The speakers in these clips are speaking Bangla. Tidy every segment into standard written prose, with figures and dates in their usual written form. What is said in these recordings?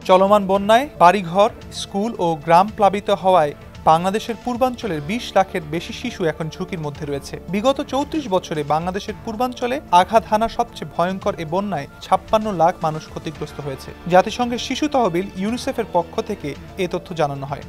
চলমান বন্যায় বাড়িঘর, স্কুল ও গ্রাম প্লাবিত হওয়ায় বাংলাদেশের পূর্বাঞ্চলের ২০ লাখের বেশি শিশু এখন ঝুঁকির মধ্যে রয়েছে। বিগত ৩৪ বছরে বাংলাদেশের পূর্বাঞ্চলে আঘাত হানা সবচেয়ে ভয়ঙ্কর এ বন্যায় ৫৬ লাখ মানুষ ক্ষতিগ্রস্ত হয়েছে। জাতিসংঘের শিশু তহবিল ইউনিসেফের পক্ষ থেকে এ তথ্য জানানো হয়।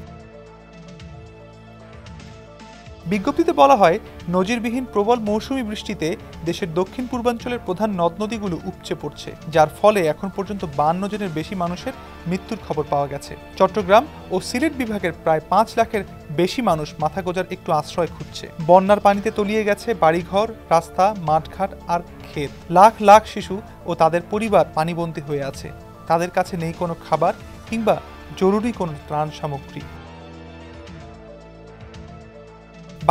বিজ্ঞপ্তিতে বলা হয়, নজিরবিহীন প্রবল মৌসুমি বৃষ্টিতে দেশের দক্ষিণ পূর্বাঞ্চলের প্রধান নদ নদীগুলো উপচে পড়ছে, যার ফলে এখন পর্যন্ত ৫২ জনের বেশি মানুষের মৃত্যুর খবর পাওয়া গেছে। চট্টগ্রাম ও সিলেট বিভাগের প্রায় ৫ লাখের বেশি মানুষ মাথা গোঁজার একটু আশ্রয় খুঁজছে। বন্যার পানিতে তলিয়ে গেছে বাড়িঘর, রাস্তা, মাঠঘাট আর ক্ষেত। লাখ লাখ শিশু ও তাদের পরিবার পানিবন্দী হয়ে আছে। তাদের কাছে নেই কোনো খাবার কিংবা জরুরি কোনো ত্রাণ সামগ্রী।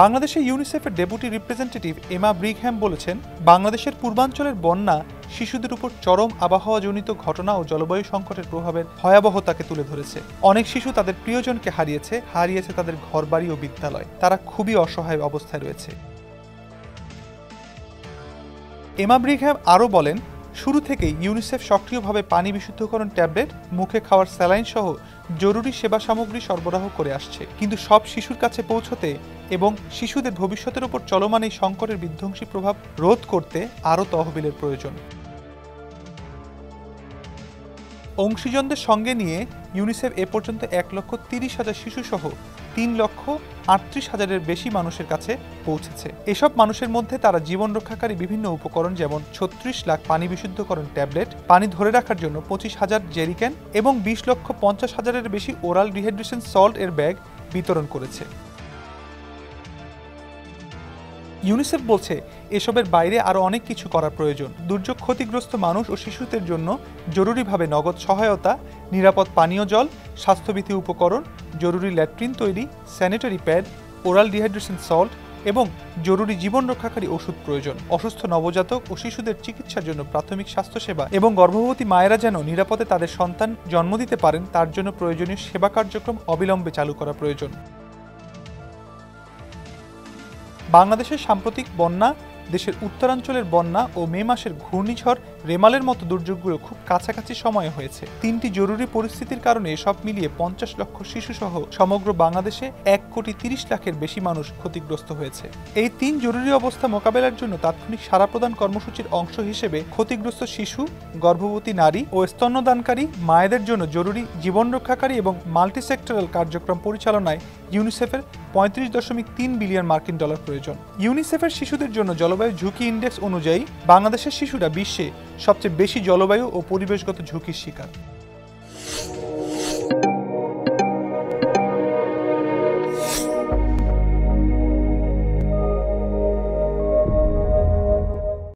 বাংলাদেশে ইউনিসেফের ডেপুটি রিপ্রেজেন্টেটিভ এমা ব্রিগহ্যাম বলেছেন, বাংলাদেশের পূর্বাঞ্চলের বন্যা শিশুদের উপর চরম আবহাওয়াজনিত ঘটনা ও জলবায়ু সংকটের প্রভাবের ভয়াবহতাকে তুলে ধরেছে। অনেক শিশু তাদের প্রিয়জনকে হারিয়েছে তাদের ঘরবাড়ি ও বিদ্যালয়। তারা খুবই অসহায় অবস্থায় রয়েছে। এমা ব্রিগহ্যাম আরও বলেন, শুরু থেকেই ইউনিসেফ সক্রিয়ভাবে পানি বিশুদ্ধকরণ ট্যাবলেট, মুখে খাওয়ার স্যালাইন সহ জরুরি সেবা সামগ্রী সরবরাহ করে আসছে। কিন্তু সব শিশুর কাছে পৌঁছতে এবং শিশুদের ভবিষ্যতের উপর চলমান এই সংকটের বিধ্বংসী প্রভাব রোধ করতে আরও তহবিলের প্রয়োজন। অংশীজনদের সঙ্গে নিয়ে ইউনিসেফ এ পর্যন্ত ১,৩০,০০০ শিশুসহ ৩,৩৮,০০০-এর বেশি মানুষের কাছে পৌঁছেছে। এসব মানুষের মধ্যে তারা জীবন রক্ষাকারী বিভিন্ন উপকরণ যেমন ৩৬ লাখ পানি বিশুদ্ধকরণ ট্যাবলেট, পানি ধরে রাখার জন্য ২৫,০০০ জেরিক্যান এবং ২০,৫০,০০০-এর বেশি ওরাল রিহাইড্রেশন সল্ট এর ব্যাগ বিতরণ করেছে। ইউনিসেফ বলছে, এসবের বাইরে আরও অনেক কিছু করা প্রয়োজন। দুর্যোগ ক্ষতিগ্রস্ত মানুষ ও শিশুদের জন্য জরুরিভাবে নগদ সহায়তা, নিরাপদ পানীয় জল, স্বাস্থ্যবিধি উপকরণ, জরুরি ল্যাট্রিন তৈরি, sanitary pad, oral dehydration salt এবং জরুরি জীবন রক্ষাকারী ওষুধ প্রয়োজন। অসুস্থ নবজাতক ও শিশুদের চিকিৎসার জন্য প্রাথমিক স্বাস্থ্যসেবা এবং গর্ভবতী মায়েরা যেন নিরাপদে তাদের সন্তান জন্ম দিতে পারেন তার জন্য প্রয়োজনীয় সেবা কার্যক্রম অবিলম্বে চালু করা প্রয়োজন। বাংলাদেশের সাম্প্রতিক বন্যা, দেশের উত্তরাঞ্চলের বন্যা ও মে মাসের ঘূর্ণিঝড় রেমালের মতো দুর্যোগগুলো খুব কাছাকাছি সময়ে হয়েছে। ৩টি জরুরি পরিস্থিতির কারণে সব মিলিয়ে ৫০ লক্ষ শিশুসহ সমগ্র বাংলাদেশে ১,৩০,০০,০০০-এর বেশি মানুষ ক্ষতিগ্রস্ত হয়েছে। এই ৩ জরুরি অবস্থা মোকাবেলার জন্য তাৎক্ষণিক সাড়া প্রদান কর্মসূচির অংশ হিসেবে ক্ষতিগ্রস্ত শিশু, গর্ভবতী নারী ও স্তন্যদানকারী মায়েদের জন্য জরুরি জীবন রক্ষাকারী এবং মাল্টিসেক্টরাল কার্যক্রম পরিচালনায় ইউনিসেফের ৩৫.৩ বিলিয়ন মার্কিন ডলার প্রয়োজন। ইউনিসেফের শিশুদের জন্য জলবায়ু ঝুঁকি ইন্ডেক্স অনুযায়ী বাংলাদেশের শিশুরা বিশ্বে সবচেয়ে বেশি জলবায়ু ও পরিবেশগত ঝুঁকির শিকার।